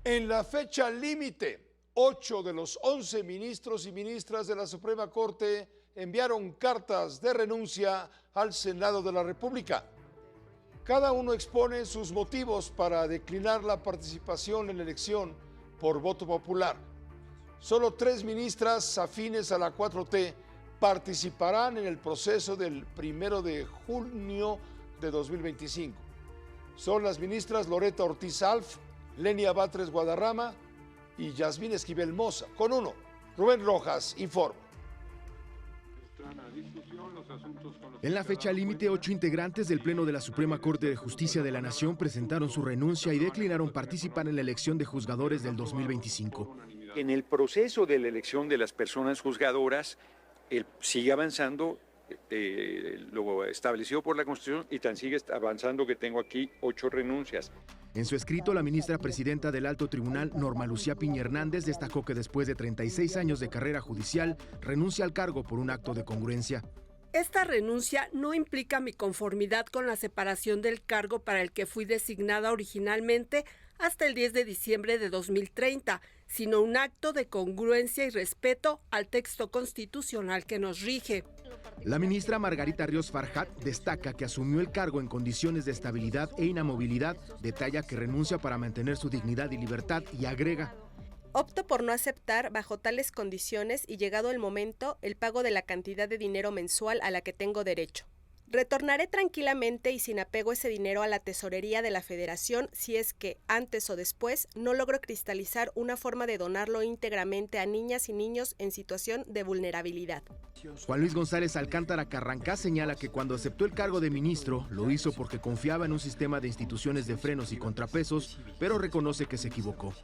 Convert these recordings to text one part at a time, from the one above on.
En la fecha límite, 8 de los 11 ministros y ministras de la Suprema Corte enviaron cartas de renuncia al Senado de la República. Cada uno expone sus motivos para declinar la participación en la elección por voto popular. Solo 3 ministras afines a la 4T participarán en el proceso del 1 de junio de 2025. Son las ministras Loretta Ortiz Alf, Lenia Batres Guadarrama y Yasmín Esquivel Moza. Con uno, Rubén Rojas informa. En la fecha límite, 8 integrantes del Pleno de la Suprema Corte de Justicia de la Nación presentaron su renuncia y declinaron participar en la elección de juzgadores del 2025. En el proceso de la elección de las personas juzgadoras, sigue avanzando lo establecido por la Constitución y tan sigue avanzando que tengo aquí 8 renuncias. En su escrito, la ministra presidenta del Alto Tribunal, Norma Lucía Piña Hernández, destacó que después de 36 años de carrera judicial, renuncia al cargo por un acto de congruencia. Esta renuncia no implica mi conformidad con la separación del cargo para el que fui designada originalmente hasta el 10 de diciembre de 2030, sino un acto de congruencia y respeto al texto constitucional que nos rige. La ministra Margarita Ríos Farjat destaca que asumió el cargo en condiciones de estabilidad e inamovilidad, detalla que renuncia para mantener su dignidad y libertad y agrega: opto por no aceptar bajo tales condiciones y llegado el momento el pago de la cantidad de dinero mensual a la que tengo derecho. Retornaré tranquilamente y sin apego ese dinero a la tesorería de la Federación si es que, antes o después, no logro cristalizar una forma de donarlo íntegramente a niñas y niños en situación de vulnerabilidad. Juan Luis González Alcántara Carrancá señala que cuando aceptó el cargo de ministro, lo hizo porque confiaba en un sistema de instituciones de frenos y contrapesos, pero reconoce que se equivocó.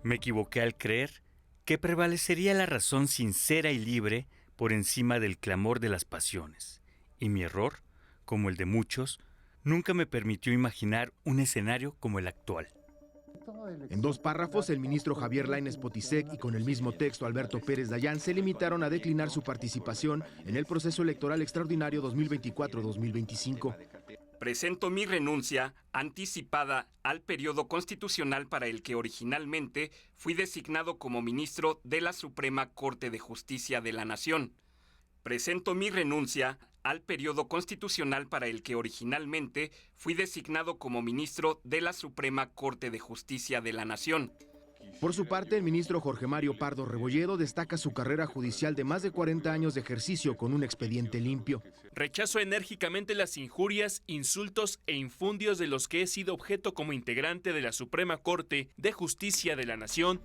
Me equivoqué al creer que prevalecería la razón sincera y libre por encima del clamor de las pasiones. Y mi error, como el de muchos, nunca me permitió imaginar un escenario como el actual. En 2 párrafos, el ministro Javier Lainez Potisek y con el mismo texto Alberto Pérez Dayán se limitaron a declinar su participación en el proceso electoral extraordinario 2024-2025. Presento mi renuncia anticipada al periodo constitucional para el que originalmente fui designado como ministro de la Suprema Corte de Justicia de la Nación. Presento mi renuncia al periodo constitucional para el que originalmente fui designado como ministro de la Suprema Corte de Justicia de la Nación. Por su parte, el ministro Jorge Mario Pardo Rebolledo destaca su carrera judicial de más de 40 años de ejercicio con un expediente limpio. Rechazo enérgicamente las injurias, insultos e infundios de los que he sido objeto como integrante de la Suprema Corte de Justicia de la Nación.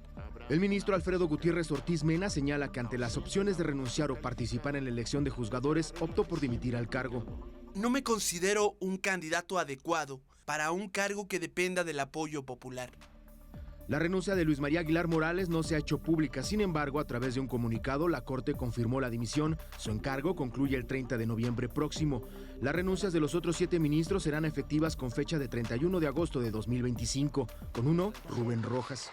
El ministro Alfredo Gutiérrez Ortiz Mena señala que ante las opciones de renunciar o participar en la elección de juzgadores, optó por dimitir al cargo. No me considero un candidato adecuado para un cargo que dependa del apoyo popular. La renuncia de Luis María Aguilar Morales no se ha hecho pública, sin embargo, a través de un comunicado, la Corte confirmó la dimisión. Su encargo concluye el 30 de noviembre próximo. Las renuncias de los otros 7 ministros serán efectivas con fecha de 31 de agosto de 2025. Con uno, Rubén Rojas.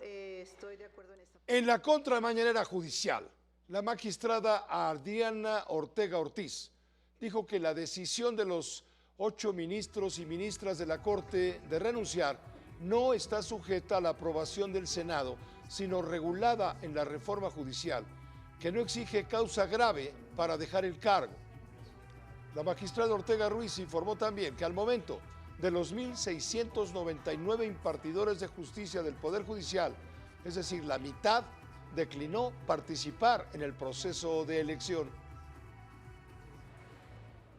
Estoy de acuerdo en esta. En la contramañanera judicial, la magistrada Adriana Ortega Ortiz dijo que la decisión de los 8 ministros y ministras de la Corte de renunciar no está sujeta a la aprobación del Senado, sino regulada en la reforma judicial, que no exige causa grave para dejar el cargo. La magistrada Ortega Ruiz informó también que al momento de los 1.699 impartidores de justicia del Poder Judicial, es decir, la mitad, declinó participar en el proceso de elección.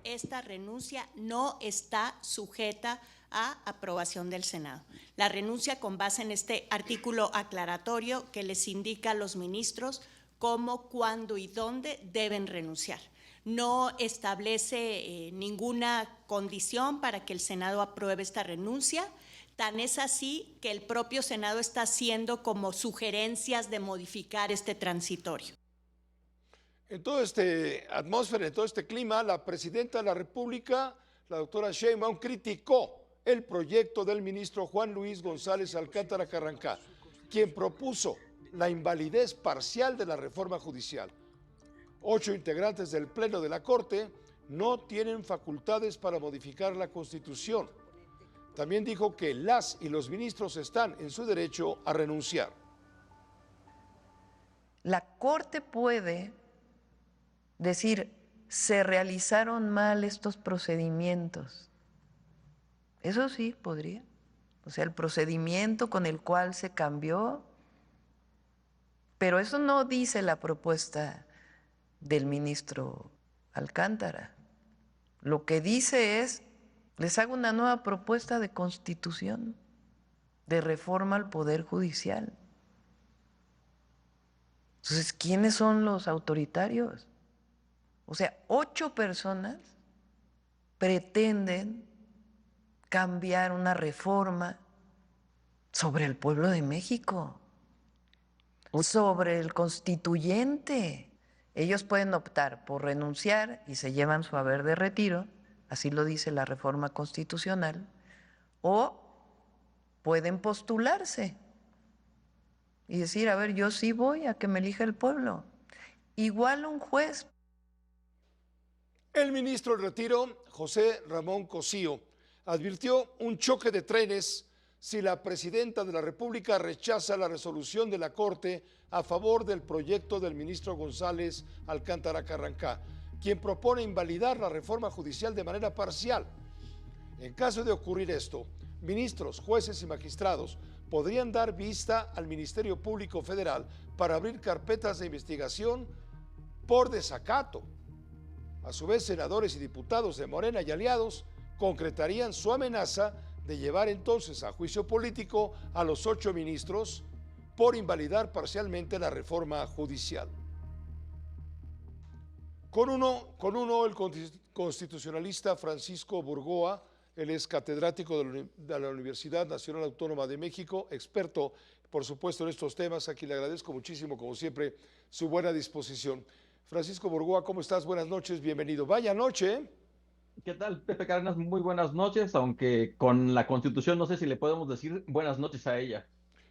Esta renuncia no está sujeta a aprobación del Senado. La renuncia con base en este artículo aclaratorio que les indica a los ministros cómo, cuándo y dónde deben renunciar. No establece ninguna condición para que el Senado apruebe esta renuncia. Tan es así que el propio Senado está haciendo como sugerencias de modificar este transitorio. En toda esta atmósfera, en todo este clima, la presidenta de la República, la doctora Sheinbaum, criticó el proyecto del ministro Juan Luis González Alcántara Carrancá, quien propuso la invalidez parcial de la reforma judicial. 8 integrantes del Pleno de la Corte no tienen facultades para modificar la Constitución. También dijo que las y los ministros están en su derecho a renunciar. La Corte puede decir, se realizaron mal estos procedimientos. Eso sí, podría. O sea, el procedimiento con el cual se cambió, pero eso no dice la propuesta del ministro Alcántara. Lo que dice es, les hago una nueva propuesta de constitución, de reforma al Poder Judicial. Entonces, ¿quiénes son los autoritarios? O sea, 8 personas pretenden cambiar una reforma sobre el pueblo de México, sobre el constituyente. Ellos pueden optar por renunciar y se llevan su haber de retiro, así lo dice la reforma constitucional, o pueden postularse y decir, a ver, yo sí voy a que me elija el pueblo. Igual un juez. El ministro en retiro, José Ramón Cosío, advirtió un choque de trenes si la presidenta de la República rechaza la resolución de la Corte a favor del proyecto del ministro González Alcántara Carrancá, quien propone invalidar la reforma judicial de manera parcial. En caso de ocurrir esto, ministros, jueces y magistrados podrían dar vista al Ministerio Público Federal para abrir carpetas de investigación por desacato. A su vez, senadores y diputados de Morena y aliados concretarían su amenaza de llevar entonces a juicio político a los 8 ministros por invalidar parcialmente la reforma judicial. Con uno, el constitucionalista Francisco Burgoa, él es catedrático de la Universidad Nacional Autónoma de México, experto, por supuesto, en estos temas, a quien le agradezco muchísimo, como siempre, su buena disposición. Francisco Burgoa, ¿cómo estás? Buenas noches, bienvenido. Vaya noche, ¿eh? ¿Qué tal, Pepe Cárdenas? Muy buenas noches, aunque con la Constitución no sé si le podemos decir buenas noches a ella.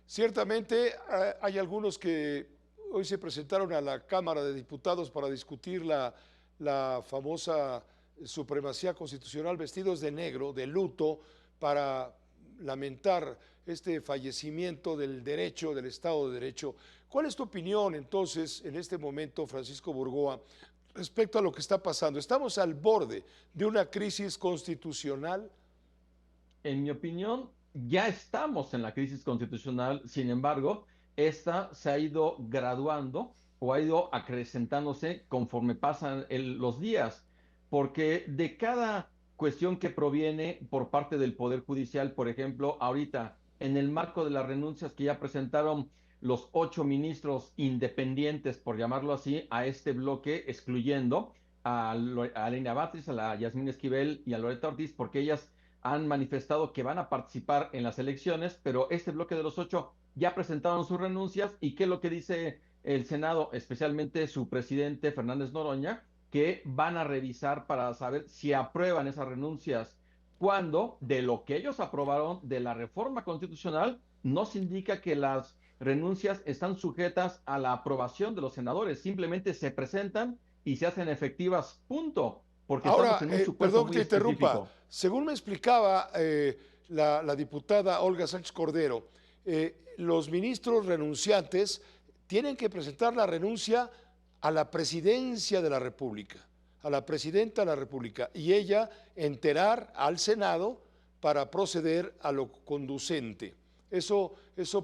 Ciertamente hay algunos que hoy se presentaron a la Cámara de Diputados para discutir la famosa supremacía constitucional vestidos de negro, de luto, para lamentar este fallecimiento del derecho, del Estado de Derecho. ¿Cuál es tu opinión entonces en este momento, Francisco Burgoa, respecto a lo que está pasando? ¿Estamos al borde de una crisis constitucional? En mi opinión, ya estamos en la crisis constitucional, sin embargo, esta se ha ido graduando o ha ido acrecentándose conforme pasan los días, porque de cada cuestión que proviene por parte del Poder Judicial, por ejemplo, ahorita, en el marco de las renuncias que ya presentaron los 8 ministros independientes, por llamarlo así, a este bloque, excluyendo a Lenia Batres, a la Yasmín Esquivel y a Loretta Ortiz, porque ellas han manifestado que van a participar en las elecciones, pero este bloque de los 8 ya presentaron sus renuncias. ¿Y qué es lo que dice el Senado, especialmente su presidente Fernández Noroña? Que van a revisar para saber si aprueban esas renuncias, cuando de lo que ellos aprobaron de la reforma constitucional no se indica que las renuncias están sujetas a la aprobación de los senadores, simplemente se presentan y se hacen efectivas, punto. Porque ahora, estamos en un supuesto perdón que interrumpa, específico. Según me explicaba la diputada Olga Sánchez Cordero, los ministros renunciantes tienen que presentar la renuncia a la presidencia de la República, a la presidenta de la República, y ella enterar al Senado para proceder a lo conducente. Eso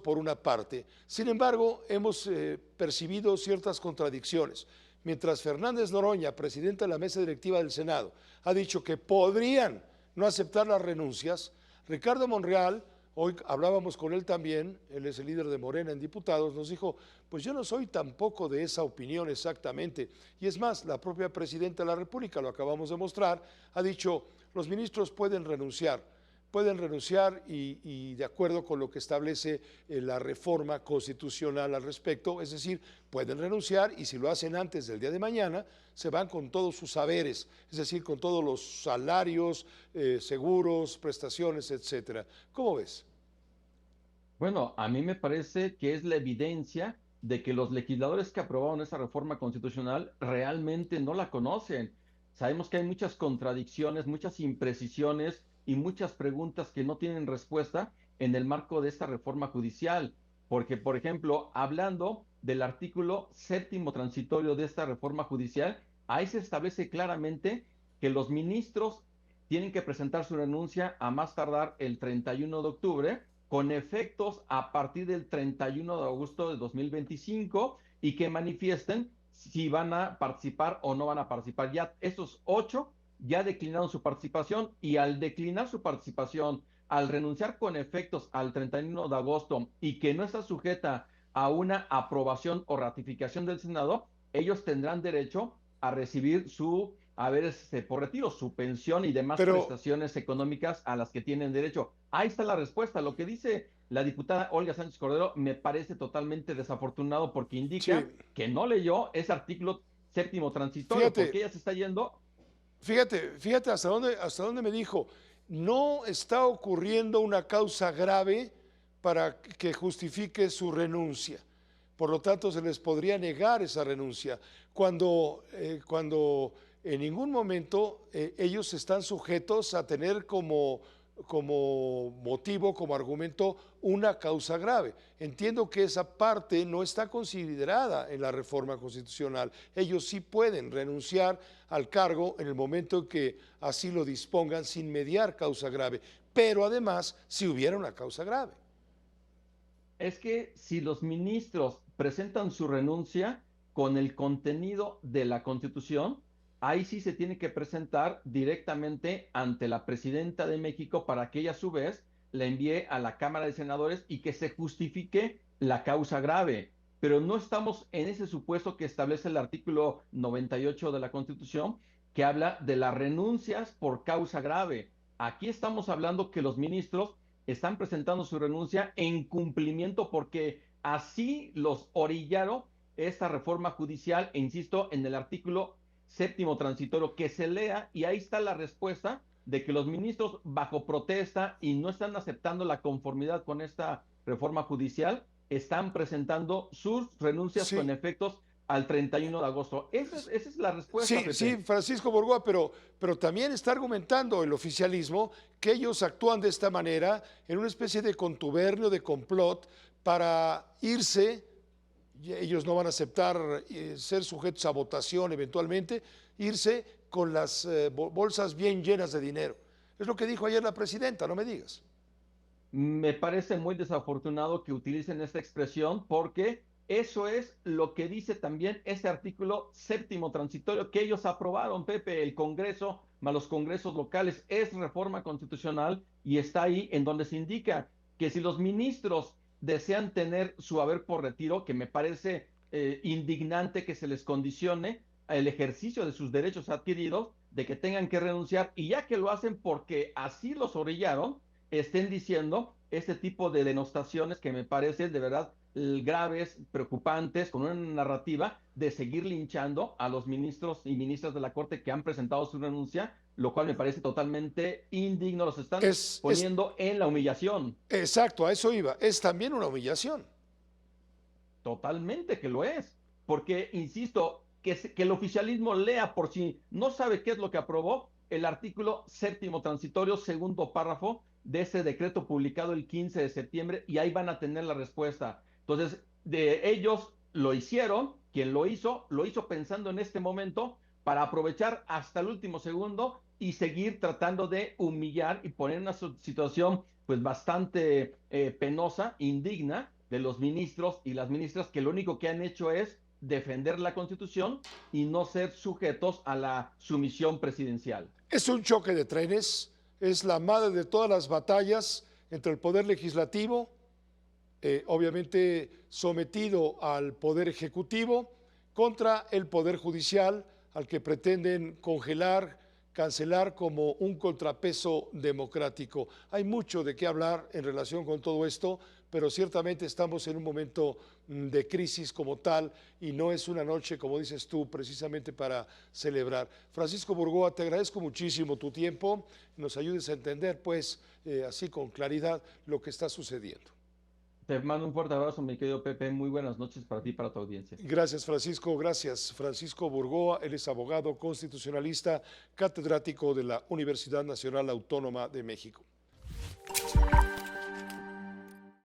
por una parte. Sin embargo, hemos percibido ciertas contradicciones. Mientras Fernández Noroña, presidente de la mesa directiva del Senado, ha dicho que podrían no aceptar las renuncias, Ricardo Monreal, hoy hablábamos con él también, él es el líder de Morena en diputados, nos dijo, pues yo no soy tampoco de esa opinión exactamente. Y es más, la propia presidenta de la República, lo acabamos de mostrar, ha dicho, los ministros pueden renunciar y de acuerdo con lo que establece la reforma constitucional al respecto, es decir, pueden renunciar y si lo hacen antes del día de mañana, se van con todos sus saberes, es decir, con todos los salarios, seguros, prestaciones, etcétera. ¿Cómo ves? Bueno, a mí me parece que es la evidencia de que los legisladores que aprobaron esa reforma constitucional realmente no la conocen. Sabemos que hay muchas contradicciones, muchas imprecisiones, y muchas preguntas que no tienen respuesta en el marco de esta reforma judicial. Porque, por ejemplo, hablando del artículo 7º transitorio de esta reforma judicial, ahí se establece claramente que los ministros tienen que presentar su renuncia a más tardar el 31 de octubre, con efectos a partir del 31 de agosto de 2025, y que manifiesten si van a participar o no van a participar. Ya estos 8 ya declinaron su participación, y al declinar su participación, al renunciar con efectos al 31 de agosto y que no está sujeta a una aprobación o ratificación del Senado, ellos tendrán derecho a recibir su por retiro, su pensión y demás prestaciones económicas a las que tienen derecho. Ahí está la respuesta. Lo que dice la diputada Olga Sánchez Cordero me parece totalmente desafortunado, porque indica que no leyó ese artículo 7º transitorio, porque ella se está yendo. Fíjate hasta dónde me dijo: no está ocurriendo una causa grave para que justifique su renuncia. Por lo tanto, se les podría negar esa renuncia, cuando en ningún momento ellos están sujetos a tener como motivo, como argumento, una causa grave. Entiendo que esa parte no está considerada en la reforma constitucional. Ellos sí pueden renunciar al cargo en el momento en que así lo dispongan, sin mediar causa grave, pero además si hubiera una causa grave. Es que si los ministros presentan su renuncia con el contenido de la Constitución, ahí sí se tiene que presentar directamente ante la presidenta de México, para que ella a su vez la envíe a la Cámara de Senadores y que se justifique la causa grave. Pero no estamos en ese supuesto que establece el artículo 98 de la Constitución, que habla de las renuncias por causa grave. Aquí estamos hablando que los ministros están presentando su renuncia en cumplimiento, porque así los orillaron esta reforma judicial, e insisto, en el artículo 7º transitorio, que se lea, y ahí está la respuesta de que los ministros, bajo protesta y no están aceptando la conformidad con esta reforma judicial, están presentando sus renuncias con efectos al 31 de agosto. Esa es la respuesta. Sí, Francisco Burgoa, pero también está argumentando el oficialismo que ellos actúan de esta manera en una especie de contubernio, de complot, para irse. Ellos no van a aceptar ser sujetos a votación eventualmente, irse con las bolsas bien llenas de dinero. Es lo que dijo ayer la presidenta, no me digas. Me parece muy desafortunado que utilicen esta expresión, porque eso es lo que dice también este artículo 7º transitorio que ellos aprobaron, Pepe, el Congreso, más los congresos locales. Es reforma constitucional, y está ahí en donde se indica que si los ministros desean tener su haber por retiro, que me parece indignante que se les condicione el ejercicio de sus derechos adquiridos, de que tengan que renunciar, y ya que lo hacen porque así los orillaron, estén diciendo este tipo de denostaciones que me parecen de verdad graves, preocupantes, con una narrativa de seguir linchando a los ministros y ministras de la Corte que han presentado su renuncia, lo cual me parece totalmente indigno. Los están poniendo en la humillación. Exacto, a eso iba. Es también una humillación. Totalmente que lo es. Porque, insisto, que el oficialismo lea, por si no sabe qué es lo que aprobó, el artículo 7º transitorio, segundo párrafo de ese decreto publicado el 15 de septiembre, y ahí van a tener la respuesta. Entonces, ellos lo hicieron, quien lo hizo pensando en este momento para aprovechar hasta el último segundo y seguir tratando de humillar y poner en una situación pues bastante penosa, indigna, de los ministros y las ministras, que lo único que han hecho es defender la Constitución y no ser sujetos a la sumisión presidencial. Es un choque de trenes, es la madre de todas las batallas entre el Poder Legislativo, obviamente sometido al Poder Ejecutivo, contra el Poder Judicial, al que pretenden congelar, cancelar como un contrapeso democrático. Hay mucho de qué hablar en relación con todo esto, pero ciertamente estamos en un momento de crisis como tal, y no es una noche, como dices tú, precisamente para celebrar. Francisco Burgoa, te agradezco muchísimo tu tiempo, nos ayudes a entender, pues, así con claridad lo que está sucediendo. Te mando un fuerte abrazo, mi querido Pepe. Muy buenas noches para ti y para tu audiencia. Gracias, Francisco. Gracias. Francisco Burgoa, él es abogado constitucionalista, catedrático de la Universidad Nacional Autónoma de México.